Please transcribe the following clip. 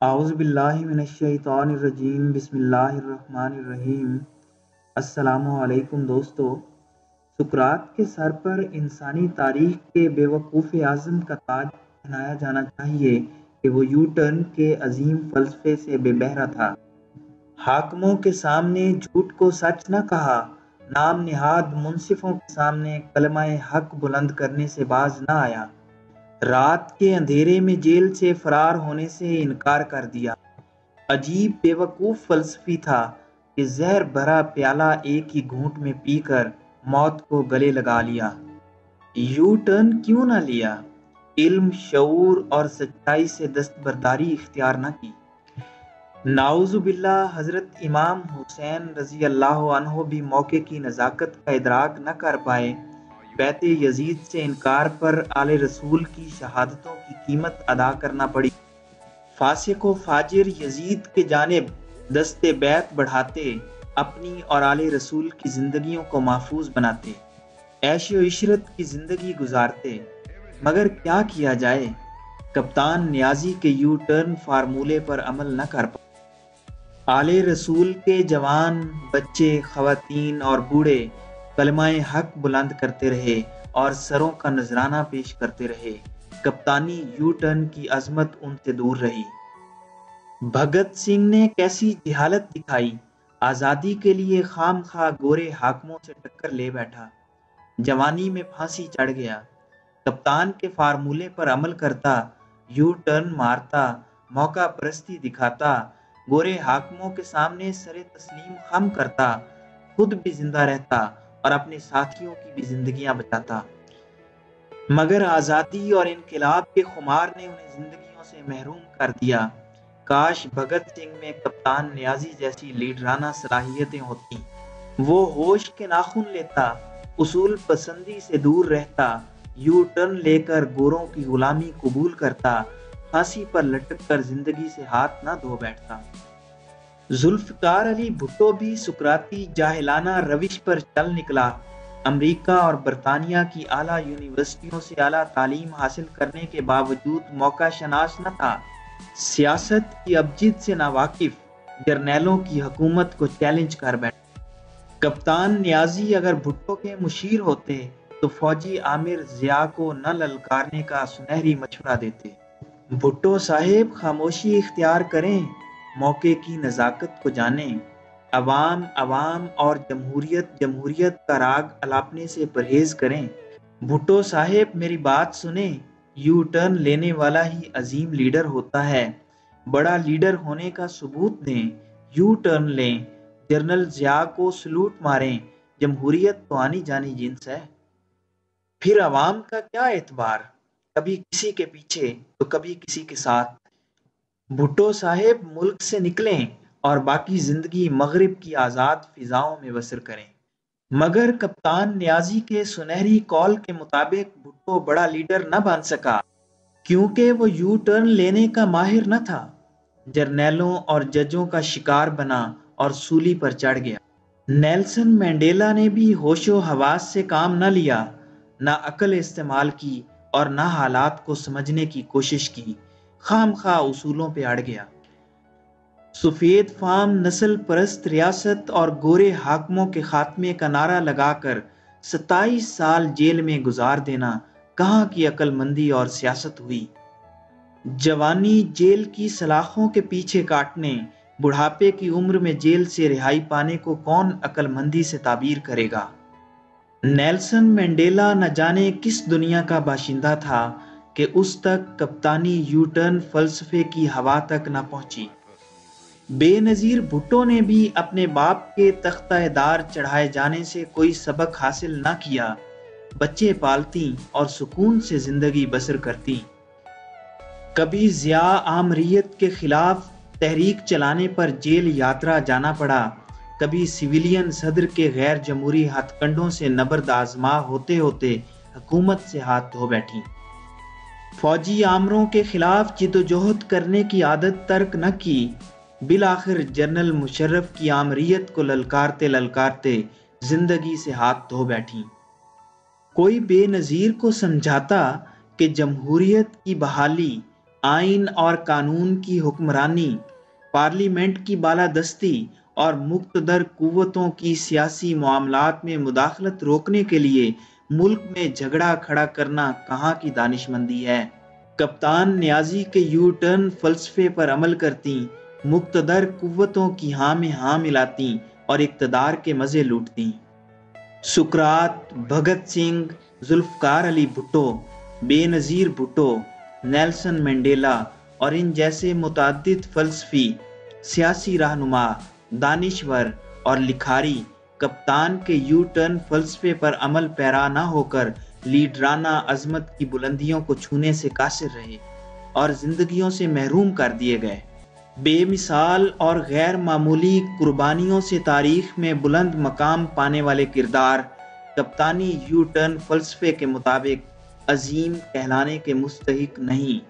اعوذ باللہ من الشیطان الرجیم، بسم اللہ الرحمن الرحیم۔ السلام علیکم دوستو۔ سقراط کے سر پر انسانی تاریخ کے بے وقوف اعظم کا تاج پہنایا جانا چاہیے کہ وہ یو ٹرن کے عظیم فلسفے سے بے بہرہ تھا۔ حاکموں کے سامنے جھوٹ کو سچ نہ کہا، نام نہاد منصفوں کے سامنے کلمہ حق بلند کرنے سے باز نہ آیا، رات کے اندھیرے میں جیل سے فرار ہونے سے انکار کر دیا۔ عجیب بے وقوف فلسفی تھا کہ زہر بھرا پیالہ ایک ہی گھونٹ میں پی کر موت کو گلے لگا لیا۔ یو ٹرن کیوں نہ لیا؟ علم، شعور اور سچائی سے دستبرداری اختیار نہ کی۔ نعوذ باللہ، حضرت امام حسین رضی اللہ عنہ بھی موقع کی نزاکت کا ادراک نہ کر پائے۔ بیعت یزید سے انکار پر آل رسول کی شہادتوں کی قیمت ادا کرنا پڑی۔ فاسق و فاجر یزید کے جانب دست بیعت بڑھاتے، اپنی اور آل رسول کی زندگیوں کو محفوظ بناتے، عیش و عشرت کی زندگی گزارتے، مگر کیا کیا جائے؟ کپتان نیازی کے یو ٹرن فارمولے پر عمل نہ کر پائے۔ آل رسول کے جوان، بچے، خواتین اور بوڑھے کلمہ حق بلند کرتے رہے اور سروں کا نذرانہ پیش کرتے رہے۔ کپتانی یو ٹرن کی عظمت ان سے دور رہی۔ بھگت سنگھ نے کیسی جہالت دکھائی، آزادی کے لیے خام خواہ گورے حاکموں سے ٹکر لے بیٹھا، جوانی میں پھانسی چڑھ گیا۔ کپتان کے فارمولے پر عمل کرتا، یو ٹرن مارتا، موقع پرستی دکھاتا، گورے حاکموں کے سامنے سر تسلیم خم کرتا، خود بھی زندہ رہتا اور اپنے ساتھیوں کی بھی زندگیاں بچاتا، مگر آزادی اور انقلاب کے خمار نے انہیں زندگیوں سے محروم کر دیا۔ کاش بھگت سنگھ میں کپتان نیازی جیسی لیڈرانہ صلاحیتیں ہوتی، وہ ہوش کے ناخن لیتا، اصول پسندی سے دور رہتا، یو ٹرن لے کر گوروں کی غلامی قبول کرتا، پھانسی پر لٹک کر زندگی سے ہاتھ نہ دھو بیٹھتا۔ ذوالفقار علی بھٹو بھی سقراطی جاہلانہ روش پر چل نکلا۔ امریکہ اور برطانیہ کی اعلیٰ یونیورسٹیوں سے اعلیٰ تعلیم حاصل کرنے کے باوجود موقع شناس نہ تھا۔ سیاست کی ابجد سے ناواقف، جرنیلوں کی حکومت کو چیلنج کر بیٹھا۔ کپتان نیازی اگر بھٹو کے مشیر ہوتے تو فوجی عامر ضیاء کو نہ للکارنے کا سنہری مشورہ دیتے۔ بھٹو صاحب، خاموشی اختیار کریں، موقع کی نزاکت کو جانیں، عوام عوام اور جمہوریت جمہوریت کا راگ الاپنے سے پرہیز کریں۔ بھٹو صاحب، میری بات سنیں، یو ٹرن لینے والا ہی عظیم لیڈر ہوتا ہے۔ بڑا لیڈر ہونے کا ثبوت دیں، یو ٹرن لیں، جنرل ضیاء کو سلوٹ ماریں، جمہوریت تو آنی جانی جنس ہے۔ پھر عوام کا کیا اعتبار؟ کبھی کسی کے پیچھے تو کبھی کسی کے ساتھ۔ بھٹو صاحب، ملک سے نکلیں اور باقی زندگی مغرب کی آزاد فضاؤں میں بسر کریں۔ مگر کپتان نیازی کے سنہری قول کے مطابق بھٹو بڑا لیڈر نہ بن سکا، کیونکہ وہ یو ٹرن لینے کا ماہر نہ تھا۔ جرنیلوں اور ججوں کا شکار بنا اور سولی پر چڑھ گیا۔ نیلسن مینڈیلا نے بھی ہوش و حواس سے کام نہ لیا، نہ عقل استعمال کی اور نہ حالات کو سمجھنے کی کوشش کی، خام خواہ اصولوں پہ اڑ گیا۔ سفید فام نسل پرست ریاست اور گورے حاکموں کے خاتمے کا نعرہ لگا کر 27 سال جیل میں گزار دینا کہاں کی عقل مندی اور سیاست ہوئی؟ جوانی جیل کی سلاخوں کے پیچھے کاٹنے، بڑھاپے کی عمر میں جیل سے رہائی پانے کو کون عقل مندی سے تعبیر کرے گا؟ نیلسن مینڈیلا نہ جانے کس دنیا کا باشندہ تھا کہ اس تک کپتانی یو ٹرن فلسفے کی ہوا تک نہ پہنچی۔ بے نظیر بھٹو نے بھی اپنے باپ کے تختہ دار چڑھائے جانے سے کوئی سبق حاصل نہ کیا، بچے پالتی اور سکون سے زندگی بسر کرتی۔ کبھی ضیاء آمریت کے خلاف تحریک چلانے پر جیل یاترا جانا پڑا، کبھی سویلین صدر کے غیر جمہوری ہتھ کنڈوں سے نبرد آزما ہوتے ہوتے حکومت سے ہاتھ دھو بیٹھی۔ فوجی آمروں کے خلاف جد و جہد کرنے کی عادت ترک نہ کی، بالآخر جنرل مشرف کی آمریت کو للکارتے للکارتے زندگی سے ہاتھ دھو بیٹھی۔ کوئی بے نظیر کو سمجھاتا کہ جمہوریت کی بحالی آئین اور قانون کی حکمرانی، پارلیمنٹ کی بالادستی اور مقتدر قوتوں کی سیاسی معاملات میں مداخلت روکنے کے لیے ملک میں جھگڑا کھڑا کرنا کہاں کی دانش مندی ہے؟ کپتان نیازی کے یو ٹرن فلسفے پر عمل کرتی، مقتدر قوتوں کی ہاں میں ہاں ملاتی اور اقتدار کے مزے لوٹتی۔ سقراط، بھگت سنگھ، ذوالفقار علی بھٹو، بے نظیر بھٹو، نیلسن منڈیلا اور ان جیسے متعدد فلسفی، سیاسی رہنما، دانشور اور لکھاری کپتان کے یو ٹرن فلسفے پر عمل پیرا نہ ہو کر لیڈرانہ عظمت کی بلندیوں کو چھونے سے قاصر رہے اور زندگیوں سے محروم کر دیے گئے۔ بے مثال اور غیر معمولی قربانیوں سے تاریخ میں بلند مقام پانے والے کردار کپتانی یو ٹرن فلسفے کے مطابق عظیم کہلانے کے مستحق نہیں۔